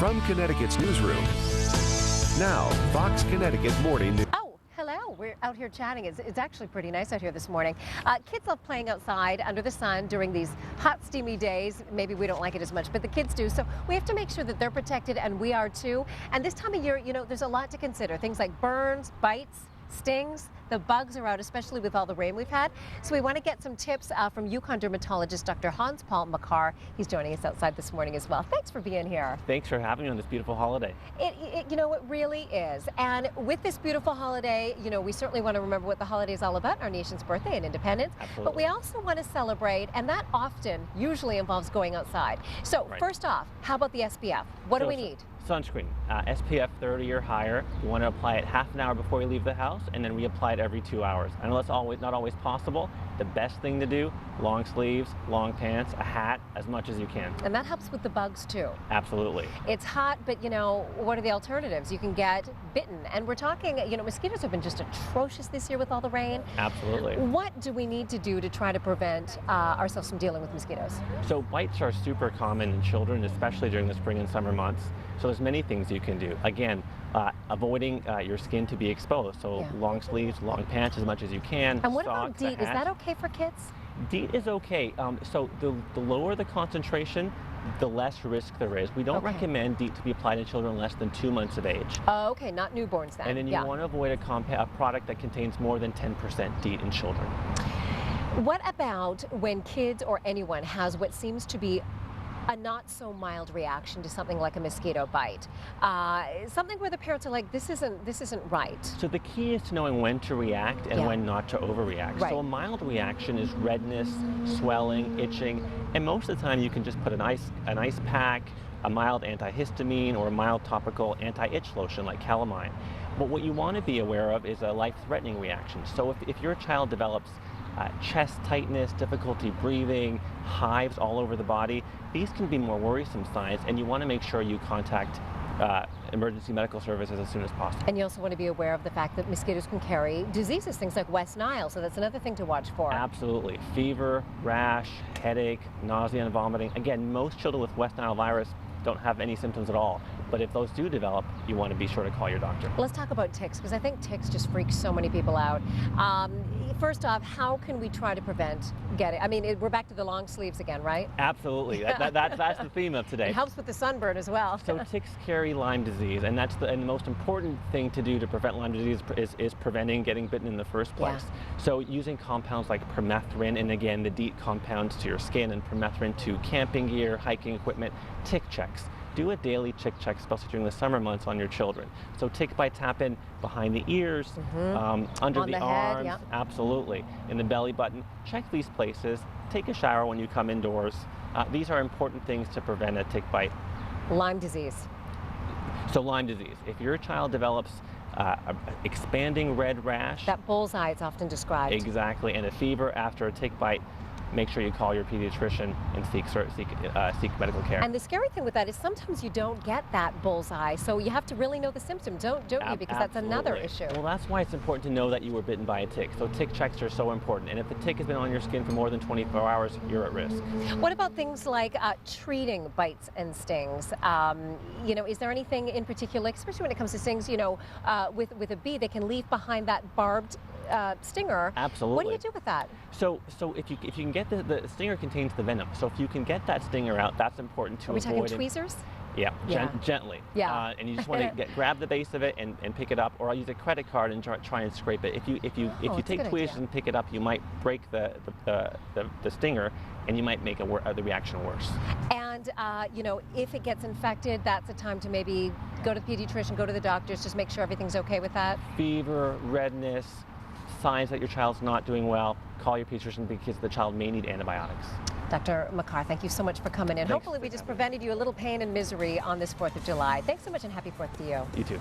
From Connecticut's newsroom, now Fox Connecticut Morning News. Oh, hello. We're out here chatting. It's actually pretty nice out here this morning. Kids love playing outside under the sun during these hot, steamy days. Maybe we don't like it as much, but the kids do. So we have to make sure that they're protected, and we are too. And this time of year, you know, there's a lot to consider. Things like burns, bites, stings. The bugs are out, especially with all the rain we've had. So we want to get some tips from UConn dermatologist Dr. Hanspaul Makkar. He's joining us outside this morning as well. Thanks for being here. Thanks for having me on this beautiful holiday. You know, it really is. And with this beautiful holiday, you know, we certainly want to remember what the holiday is all about, our nation's birthday and independence. Absolutely. But we also want to celebrate, and that often usually involves going outside. So First off, how about the SPF? What do we need? Sunscreen, SPF 30 or higher. You want to apply it half an hour before you leave the house, and then reapply it every 2 hours. I know that's not always possible. The best thing to do, long sleeves, long pants, a hat, as much as you can. And that helps with the bugs too. Absolutely. It's hot, but you know, what are the alternatives? You can get bitten. And we're talking, you know, mosquitoes have been just atrocious this year with all the rain. Absolutely. What do we need to do to try to prevent ourselves from dealing with mosquitoes? So bites are super common in children, especially during the spring and summer months. So there's many things you can do. Again, avoiding your skin to be exposed. So long sleeves, long pants as much as you can. And what socks, about DEET? Is that okay for kids? DEET is okay. So the lower the concentration, the less risk there is. We don't recommend DEET to be applied in children less than 2 months of age. Oh, okay, not newborns then. And then you want to avoid a product that contains more than 10% DEET in children. What about when kids or anyone has what seems to be a not so mild reaction to something like a mosquito bite? Something where the parents are like, this isn't right. So the key is to knowing when to react and when not to overreact. Right. So a mild reaction is redness, swelling, itching, and most of the time you can just put an ice pack, a mild antihistamine, or a mild topical anti-itch lotion like calamine. But what you want to be aware of is a life-threatening reaction. So if your child develops chest tightness, difficulty breathing, hives all over the body, these can be more worrisome signs, and you want to make sure you contact emergency medical services as soon as possible. And you also want to be aware of the fact that mosquitoes can carry diseases, things like West Nile, so that's another thing to watch for. Absolutely. Fever, rash, headache, nausea and vomiting. Again, most children with West Nile virus don't have any symptoms at all. But if those do develop, you want to be sure to call your doctor. Let's talk about ticks, because I think ticks just freak so many people out. First off, how can we try to prevent getting, I mean, we're back to the long sleeves again, right? Absolutely. That's the theme of today. It helps with the sunburn as well. So ticks carry Lyme disease, and the most important thing to do to prevent Lyme disease is preventing getting bitten in the first place. So using compounds like permethrin, and again, the DEET compounds to your skin, and permethrin to camping gear, hiking equipment, tick checks. Do a daily tick check, especially during the summer months, on your children. So tick bites happen behind the ears, under the arms, absolutely, in the belly button. Check these places. Take a shower when you come indoors. These are important things to prevent a tick bite. Lyme disease. So Lyme disease. If your child develops expanding red rash. That bullseye is often described. Exactly, and a fever after a tick bite, make sure you call your pediatrician and seek medical care. And the scary thing with that is sometimes you don't get that bullseye, so you have to really know the symptoms, don't you? Because that's another issue. Well, that's why it's important to know that you were bitten by a tick. So tick checks are so important. And if the tick has been on your skin for more than 24 hours, you're at risk. What about things like treating bites and stings? You know, is there anything in particular, especially when it comes to stings, you know, with a bee, they can leave behind that barbed stinger. Absolutely. What do you do with that? So if you can get the stinger contains the venom. So if you can get that stinger out, that's important to avoid. Are we talking tweezers? Yeah, gently. Yeah. And you just want to grab the base of it and pick it up, or I'll use a credit card and try and scrape it. If you take tweezers and pick it up, you might break the stinger, and you might make the reaction worse. And you know, if it gets infected, that's a time to maybe go to the pediatrician, go to the doctors, just make sure everything's okay with that. Fever, redness, signs that your child's not doing well, call your pediatrician because the child may need antibiotics. Dr. Makkar, thank you so much for coming in. Thanks. Hopefully we just prevented you a little pain and misery on this 4th of July. Thanks so much, and happy 4th to you. You too.